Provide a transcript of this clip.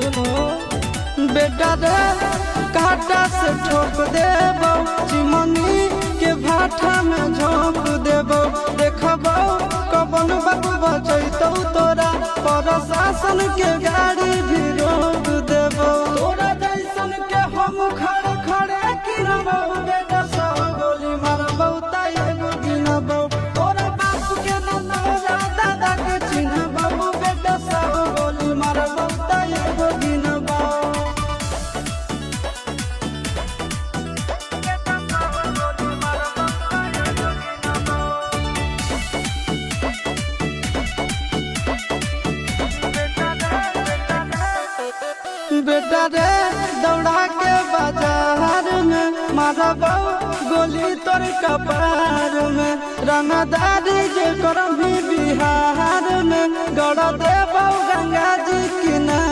सुनो बेटा रे काटा से ठोक देबो चिमनी के भाटा में झोंक देबो देखबो कबन बाबू बचैतौ तोरा प्रशासन के गाड़ी भी रोक देबो तोरा जैसन के हम खड़े खड़े गिनबो बेटा सौ गोली मारबो त एगो गिनबो तोरा बाप के नौरा दादा के चिन्हबो बेटा सौ गोली मारबो त एगो गिनबो बेटा रे दौड़ा के बाजार में मारबो गोली तोर कपार में रंगदारी जे करम भी बिहार में गड़ देबो गंगा जी किनारे।